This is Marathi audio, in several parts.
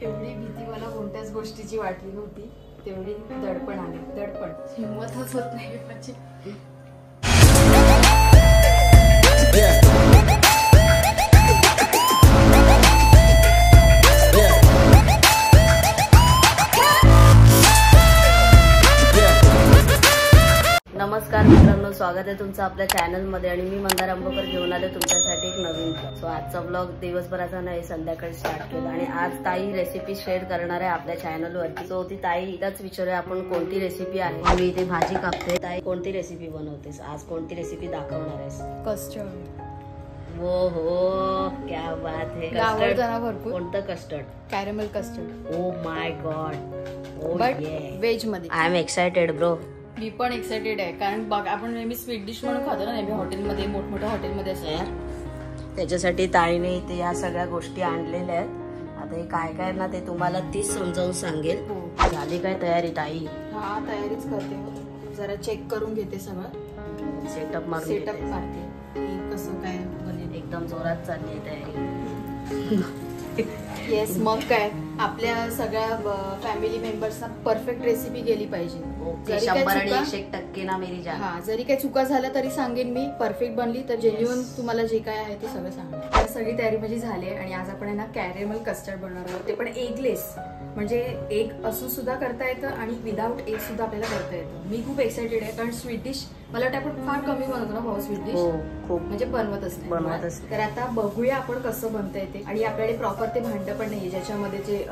एवढी भीती मला कोणत्याच गोष्टीची वाटली नव्हती, तेवढी दडपण आली. दडपण हिंमतच होत नाही म्हणजे. नमस्कार मित्रांनो, स्वागत आहे तुमचं आपल्या चॅनलमध्ये. आणि मी मंदार आंबोकर घेऊन आले तुमच्यासाठी एक नवीन ब्लॉग. सो आजचा ब्लॉग दिवसभराचा नाही, संध्याकाळी स्टार्ट केला. आणि आज ताई रेसिपी शेअर करणार आहे आपल्या चॅनलवरती. सो ती ताईलाच विचारूया आपण कोणती रेसिपी आहे. मी इथे भाजी कापते. ताई कोणती रेसिपी बनवतेस आज? कोणती रेसिपी दाखवणार आहेस? कस्टर्ड. हो, क्या बात है. कस्टर्ड भरपूर. कोणतं custard? Caramel custard. Oh my god. But veg मध्ये. I am excited bro. मी पण एक्सायटेड आहे, कारण बघ आपण नेहमी स्वीट डिश म्हणून खातो ना, नेहमी हॉटेलमध्ये, मोठमोठ्या हॉटेलमध्ये असं. त्याच्यासाठी ताईने इथे या सगळ्या गोष्टी आणलेल्या आहेत. आता हे काय काय ना ते तुम्हाला तीच समजावून सांगेल. झाली काय तयारी ताई? हा, तयारीच करते. जरा चेक करून घेते सगळं. सेटअप मारते की कसं काय बनेल. एकदम जोरात चालली आहे तयारी. येस, मग काय आपल्या सगळ्या फॅमिली मेंबर्सना परफेक्ट रेसिपी गेली पाहिजे. 100% ना मेरी जान. हा, जरी काही चुका झाल्या तरी सांगेन मी. परफेक्ट बनली तर जेन्युइन तुम्हाला जे काय आहे ते सगळं सांगेन. सगळी तयारी माझी झाली आहे आणि आज आपण आहे ना कॅरेमल कस्टर्ड बनवणार आहोत. ते पण एगलेस, म्हणजे एग असून सुद्धा करता येतं आणि विदाऊट एग सुद्धा आपल्याला करता येतं. मी खूप एक्सायटेड आहे, कारण स्वीट डिश मला वाटतं आपण फार कमी बनवतो ना भाऊ स्वीट डिश. खूप म्हणजे बनवतच नाही. तर आता बघूया आपण कसं बनता येते. आणि आपल्याकडे प्रॉपर ते भांड पण नाहीये ज्याच्यामध्ये जे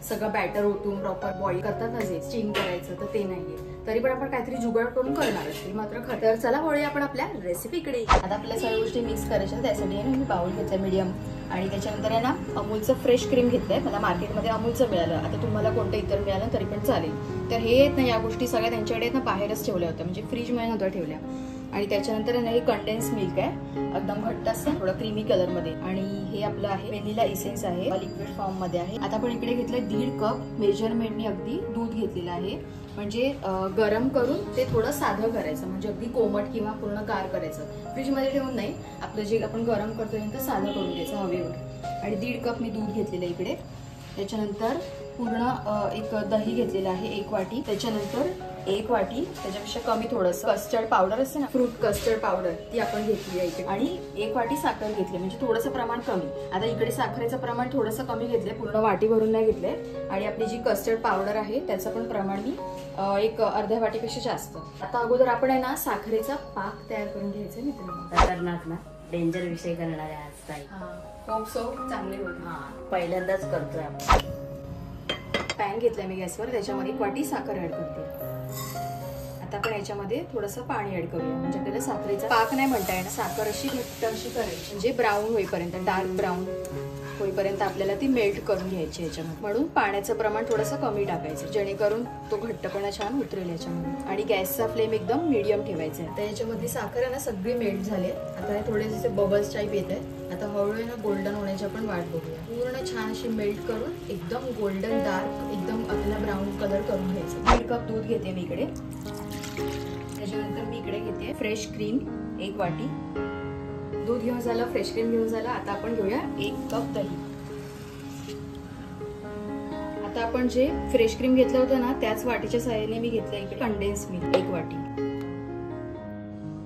सगळं बॅटर ओतून प्रॉपर बॉईल करतात ना, जे स्टीम करायचं, तर ते नाहीये. तरी पण आपण काहीतरी जुगाड करून करणार असते मात्र. खतर चला वळूया आपण आपल्या रेसिपीकडे. आता आपल्या सगळ्या गोष्टी मिक्स करायच्या. त्यासाठी मी बाउल घेतलाय मीडियम. आणि त्याच्यानंतर आहे ना अमूलचं फ्रेश क्रीम घेतलंय. मला मार्केटमध्ये अमूलचं मिळालं. आता तुम्हाला कोणतं इतर मिळालं तरी पण चालेल. तर हे आहेत ना, या गोष्टी सगळ्या त्यांच्याकडे ना बाहेरच ठेवल्या होत्या, म्हणजे फ्रीजमध्ये नव्हत्या ठेवल्या. आणि त्याच्यानंतर ना हे कंडेन्स मिल्क आहे, एकदम घट्ट असतं, थोडं क्रीमी कलर मध्ये. आणि हे आपलं आहे व्हॅनिला इसेन्स आहे, लिक्विड फॉर्म मध्ये आहे. आता आपण इकडे घेतलं 1.5 कप मेजरमेंटनी अगदी दूध घेतलेलं आहे. म्हणजे गरम करून ते थोडं साधं करायचं, म्हणजे अगदी कोमट किंवा पूर्ण गार करायचं. फ्रीज मध्ये ठेवून नाही, आपलं जे आपण गरम करतो ते साधं करून घ्यायचं हवेवर. आणि 1.5 कप मी दूध घेतलेलं इकडे. त्याच्यानंतर पूर्ण एक दही घेतलेलं आहे 1 वाटी. त्याच्यानंतर 1 वाटी, त्याच्यापेक्षा कमी थोडंसं कस्टर्ड पावडर असते ना, फ्रूट कस्टर्ड पावडर, ती आपण घेतली आहे इकडे. आणि 1 वाटी साखर घेतली, म्हणजे थोडंसं प्रमाण कमी. आता इकडे साखरेचं प्रमाण थोडंसं कमी घेतलंय, पूर्ण वाटी भरून नाही घेतलंय. आणि आपली जी कस्टर्ड पावडर आहे त्याचं पण प्रमाण मी एक अर्ध्या वाटीपेक्षा जास्त. आता अगोदर आपण आहे ना साखरेचा पाक तयार करून घ्यायचा मित्रांनो. खतरनाक ना, डेंजर विषय करणार आहे आज ताई. खूप चांगले होते. पहिल्यांदाच करतोय आपण. पॅन घेतलाय मी गॅसवर, त्याच्यामध्ये 1 वाटी साखर ऍड करते. आता आपण याच्यामध्ये थोडंसं पाणी ऍड करूया, म्हणजे आपल्याला साखरेचा पाक नाही म्हणता येणार. साखर अशी घट्ट अशी करायची, म्हणजे ब्राऊन होईपर्यंत, डार्क ब्राऊन होईपर्यंत आपल्याला ती मेल्ट करून घ्यायची याच्यामध्ये. म्हणून पाण्याचं प्रमाण थोडंसं कमी टाकायचं, जेणेकरून तो घट्टपणा छान उतरेल याच्यामध्ये. आणि गॅसचा फ्लेम एकदम मीडियम ठेवायचा आहे. आता याच्यामध्ये साखर आहे ना सगळी मेल्ट झाले. आता हे थोडेसे बबल्स टाईप येत आहेत. आता हळूहळू ना गोल्डन होण्याची आपण वाट बघूया. पूर्ण छान अशी मेल्ट करून एकदम गोल्डन डार्क, एकदम आपल्याला ब्राऊन कलर करून घ्यायचं. 1.5 कप दूध घेते मी इकडे. त्याच्यानंतर मी इकडे घेते फ्रेश क्रीम 1 वाटी. दूध घेऊन झालं, फ्रेश क्रीम घेऊन झालं. आता आपण घेऊया 1 कप दही. आता आपण जे फ्रेश क्रीम घेतलं होतं ना, त्याच वाटीच्या सहाय्याने मी घेतलं इकडे कंडेन्स मिल्क 1 वाटी.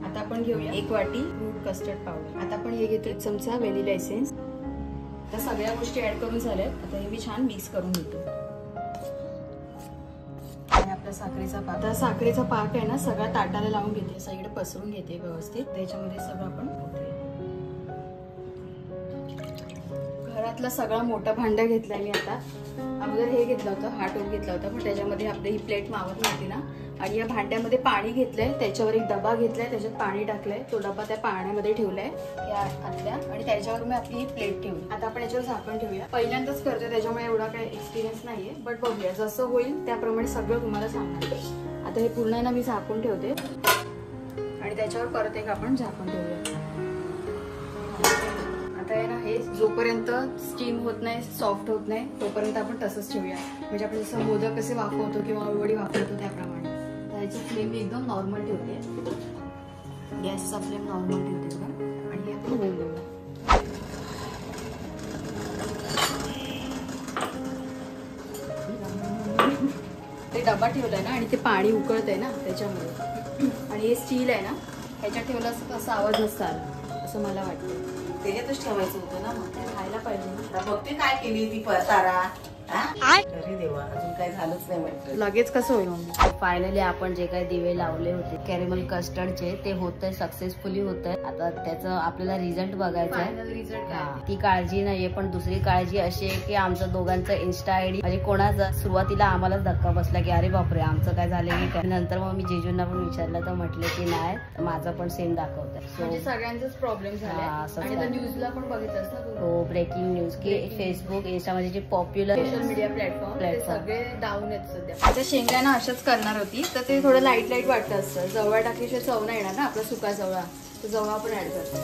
आता आपण घेऊया 1 वाटी फ्रूट कस्टर्ड पावडर. आता आपण हे घेतो 1 चमचा व्हॅनिला एसेन्स. आता सगळ्या गोष्टी ऍड करून झाल्यात. आता हे मी छान मिक्स करून घेतो. आणि आपला साखरेचा पाक, आता साखरेचा पाक आहे ना सगळा ताटाला लावून घेते, साईड पसरून घेते व्यवस्थित. त्याच्यामध्ये सगळं आपण घरातला सगळा मोठा भांडा घेतलाय मी. आता अगोदर हे घेतलं होतं, हा टोप घेतला होता, पण त्याच्यामध्ये आपली ही प्लेट मावत नव्हती ना. आणि या भांड्यामध्ये पाणी घेतलंय, त्याच्यावर एक डबा घेतलाय, त्याच्यात पाणी टाकलंय. तो डबा त्या पाण्यामध्ये ठेवलाय या आतल्या, आणि त्याच्यावर मी आपली ही प्लेट ठेवली. आता आपण याच्यावर झाकण ठेवूया. पहिल्यांदाच करतोय त्याच्यामुळे एवढा काही एक्सपिरियन्स नाहीये, बट बघूया जसं होईल त्याप्रमाणे सगळं तुम्हाला सांगणार. आता हे पूर्ण ना मी झाकून ठेवते आणि त्याच्यावर परत एक आपण झाकण ठेवूया. आता आहे ना हे जोपर्यंत स्टीम होत नाही, सॉफ्ट होत नाही, तोपर्यंत आपण तसंच ठेवूया. म्हणजे आपण जसं मोदक कसे वाफवतो किंवा अळूवडी वाफवतो त्याप्रमाणे. त्याची फ्लेम एकदम नॉर्मल ठेवते, गॅसचा फ्लेम नॉर्मल ठेवते बघा. आणि हे आपण होऊन देऊया. ते डबा ठेवलाय ना आणि ते पाणी उकळतंय ना त्याच्यामुळे, आणि हे स्टील आहे ना ह्याच्यात ठेवलं असतं असं आवाज नसता आला असं मला वाटतं. त्याच्यातच ठेवायचं होतं ना, मग खायला पाहिजे ना. बघते काय केली ती तारा. अरे देवा, अजून काय झालंच नाही वाटतं. लगेच कसं होईल मम्मी? फायनली आपण जे काही दिवे लावले होते कॅरेमल कस्टर्डचे ते होतंय, सक्सेसफुली होतंय. आता त्याचं आपल्याला रिझल्ट बघायचा आहे. रिझल्ट ती काळजी नाहीये, पण दुसरी काळजी अशी आहे की आमचं दोघांचं इन्स्टा आयडी म्हणजे कोणाचा सुरुवातीला आम्हालाच धक्का बसला की अरे बापरे आमचं काय झालं की काय. नंतर मग मी जेजूंना पण विचारलं तर म्हटले की नाही, माझं पण सेम दाखवतंय. म्हणजे सगळ्यांचाच प्रॉब्लेम झाला. न्यूजला पण बघितलं असतं. हो, ब्रेकिंग न्यूज की फेसबुक इंस्टामध्ये जे पॉप्युलर सोशल मीडिया प्लॅटफॉर्म सगळे डाऊन आहेत सध्या. आता शेंगाना अशाच करणार होती तर ते थोडं लाईट लाईट वाटत असतं. जवळ टाकल्याशिवाय चव नाही येणार ना आपला सुका जवळा, तर जवळा पण ऍड करतो.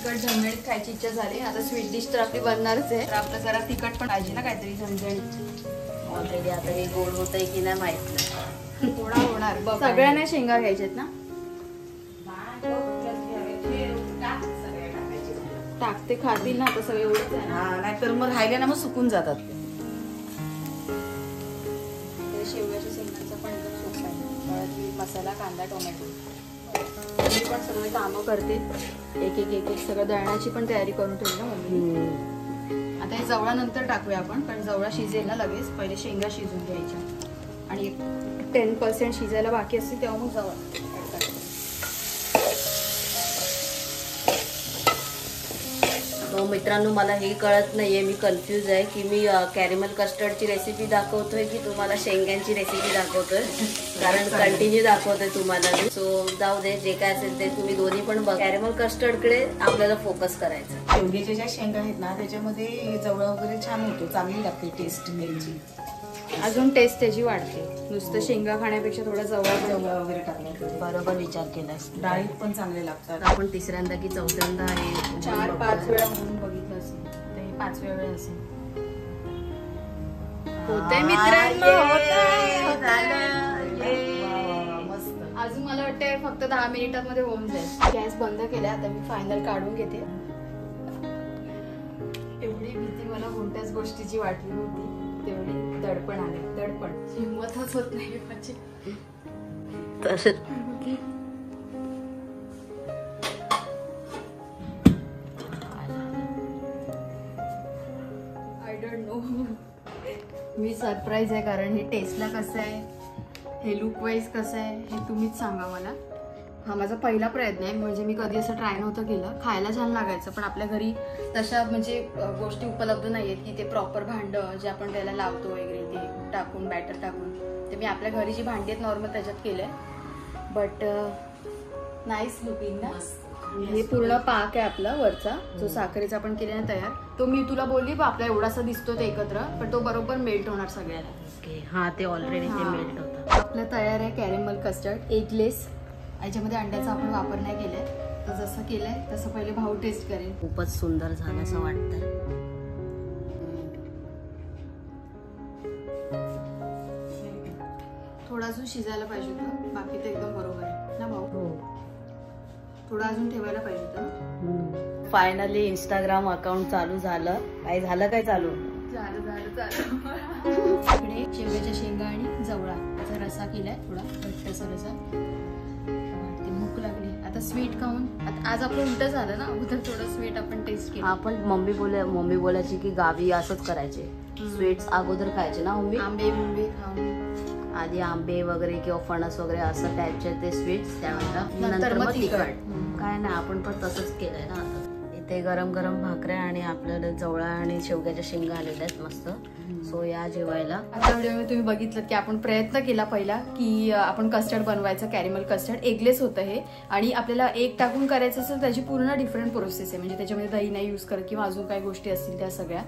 तिखट झणझणीत खायची इच्छा झाली. आता स्वीट डिश तर आपली बनणारच आहे, तर आपलं जरा तिखट पण पाहिजे ना काहीतरी झणझणीत. ऑलरेडी आता हे गोड होतंय की नाही माहित नाही. थोडा होणार बघ. सगळ्यांना शेंगा घ्यायच्यात ना. टाकते खातील ना आता सगळे एवढंच आहे ना. नाहीतर मग राहिले ना मग सुकून जातात. शेवग्याच्या शेंगांचा पण एकदम सोपा आहे. हळद, मसाला, कांदा, टोमॅटो. मी पण सगळे कामं करते. एक एक एक एक सगळं दळण्याची पण तयारी करून ठेवली ना मम्मी. आता हे जवळा नंतर टाकूया आपण, कारण जवळा शिजेल ना लगेच. पहिले शेंगा शिजून घ्यायच्या आणि 10% शिजायला बाकी असते तेव्हा मग जवळ ऍड करायचं. मित्रांनो, मला हे कळत नाहीये, मी कन्फ्यूज आहे की मी कॅरेमल कस्टर्डची रेसिपी दाखवतोय की तुम्हाला शेंग्यांची रेसिपी दाखवतोय, कारण कंटिन्यू दाखवतोय तुम्हाला मी. सो जाऊ दे, जे काय असेल ते तुम्ही दोन्ही पण बघा. कॅरेमल कस्टर्ड कडे आपल्याला फोकस करायचं. शेवग्याच्या ज्या शेंगा आहेत ना त्याच्यामध्ये जवळ वगैरे छान होतो, चांगली लागते टेस्ट त्यांची. अजून टेस्ट त्याची वाढते. नुसतं शेंगा खाण्यापेक्षा थोडा जवळ वगैरे टाकलं. बरोबर विचार केलास. डाळीत पण चांगले लागतात. आपण तिसऱ्यांदा की चौथ्यांदा आहे 4-5 वेळा म्हणून बघितलं असेल, तर हे 5व्या वेळा असेल. होतंय मित्रांनो, मस्त. अजून मला वाटतंय फक्त 10 मिनिटांमध्ये होऊन जाईल. गॅस बंद केला. आता मी फायनल काढून घेते. एवढी भीती मला कोणत्याच गोष्टीची वाटली नव्हती, तेवढी दडपण आले. दडपण हिंमतच होत नाही माझी. I don't know. Me surprise आहे, कारण हे टेस्टला कसं आहे, हे लुक वाईज कसं आहे हे तुम्हीच सांगा मला. हा माझा पहिला प्रयत्न आहे, म्हणजे मी कधी असं ट्राय नव्हतं केलं. खायला छान लागायचं, पण आपल्या घरी तशा म्हणजे गोष्टी उपलब्ध नाही आहेत की ते प्रॉपर भांडं जे आपण त्याला लावतो वगैरे ते टाकून बॅटर टाकून. ते मी आपल्या घरी जी भांडी आहेत नॉर्मल त्याच्यात केलंय. बट नाईस लुकिंग ना. हे पूर्ण पाक आहे आपला वरचा, जो साखरेचा आपण केला ना तयार. तो मी तुला बोलली आपला एवढासा दिसतो ते एकत्र, पण तो बरोबर मेल्ट होणार सगळ्याला. ओके, हा ते ऑलरेडी ते मेल्ट होतं. आपलं तयार आहे कॅरेमल कस्टर्ड एगलेस. याच्यामध्ये अंड्याचा आपण वापर नाही केलाय, तर जसं केलंय तसं पहिले भाऊ टेस्ट करेल. खूपच सुंदर झालं असं वाटतंय. थोडा अजून शिजायला पाहिजे होतं, बाकी तर एकदम बरोबर आहे ना भाऊ. हो, थोडा अजून ठेवायला पाहिजे होतं. फायनली इंस्टाग्राम अकाउंट चालू झालं. काय झालं, काय चालू इकडे शेवग्याच्या शेंगा आणि जवळा त्याचा रसा केलाय, थोडा घट्टसा रसा. भूक लागली आता स्वीट खाऊन. आता आज आपलं उलट झालं ना, अगोदर थोडं स्वीट आपण टेस्ट केलं. आपण मम्मी बोलायची की गावी असंच करायचे, स्वीट्स अगोदर खायचे ना मम्मी. आंबे खाऊन आधी आंबे वगैरे किंवा फणस वगैरे असं टाईपचे ते स्वीट्स, त्यानंतर मग तिखट. काय नाही, आपण पण तसंच केलंय ना. आता इथे गरम गरम भाकऱ्या आणि आपल्याला जवळा आणि शेवग्याच्या शेंगा आलेल्या आहेत मस्त. सो या जेवायला. आता व्हिडिओमध्ये तुम्ही बघितलं की आपण प्रयत्न केला पहिला की आपण कस्टर्ड बनवायचं. कॅरेमल कस्टर्ड एगलेस होतं हे, आणि आपल्याला एक टाकून करायचं असेल त्याची पूर्ण डिफरंट प्रोसेस आहे. म्हणजे त्याच्यामध्ये दही नाही यूज करत किंवा अजून काही गोष्टी असतील त्या सगळ्या.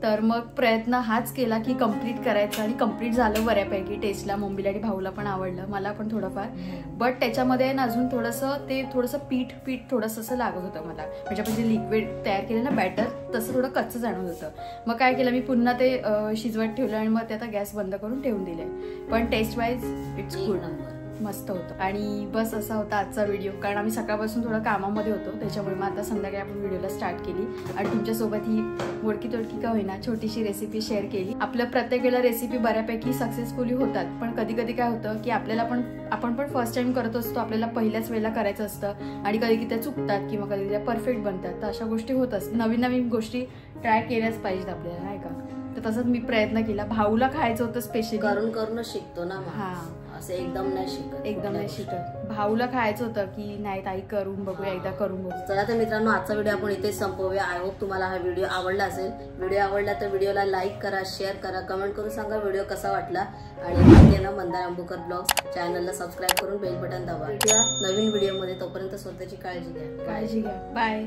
तर मग प्रयत्न हाच केला की कम्प्लीट करायचं, आणि कम्प्लीट झालं बऱ्यापैकी. टेस्टला मम्मीला आणि भाऊला पण आवडलं, मला पण थोडंफार. बट त्याच्यामध्ये ना अजून थोडंसं पीठ थोडंसं असं लागत होतं मला. म्हणजे आपण जे लिक्विड तयार केलं ना बॅटर, तसं थोडं कच्चं जाणवत होतं. मग काय केलं मी, पुन्हा ते शिजवत ठेवलं आणि मग ते आता गॅस बंद करून ठेवून दिले. पण टेस्ट वाईज इट्स गुड. मस्त होतं. आणि बस असा होता आजचा व्हिडिओ, कारण आम्ही सकाळपासून थोडं कामामध्ये होतो, त्याच्यामुळे मग आता संध्याकाळी आपण व्हिडिओला स्टार्ट केली आणि तुमच्यासोबत ही मोडकी तोडकी का होईना छोटीशी रेसिपी शेअर केली. आपल्या प्रत्येक वेळेला रेसिपी बऱ्यापैकी सक्सेसफुली होतात, पण कधी कधी काय होतं की आपण पण फर्स्ट टाइम करत असतो, आपल्याला पहिल्याच वेळेला करायचं असतं आणि कधी कधी त्या चुकतात किंवा कधी त्या परफेक्ट बनतात. तर अशा गोष्टी होत असतात. नवीन नवीन गोष्टी ट्राय केल्याच पाहिजेत आपल्याला, नाही का? तर तसंच मी प्रयत्न केला. भाऊला खायचं होतं स्पेशली. करून करूनच शिकतो ना. हा, असं एकदम नाही शिकत. भाऊला खायचं होतं की नाही ताई करून बघूया, एकदा करून बघू. चला तर मित्रांनो, आजचा व्हिडिओ आपण इथेच संपवूया. आय होप तुम्हाला हा व्हिडिओ आवडला असेल. व्हिडिओ आवडला तर व्हिडिओला लाईक करा, शेअर करा, कमेंट करून सांगा व्हिडिओ कसा वाटला. आणि ना मंदार अंबुकर ब्लॉग्स चॅनलला सबस्क्राईब करून बेल बटन दाबा. नवीन व्हिडिओ मध्ये. तोपर्यंत स्वतःची काळजी घ्या. बाय.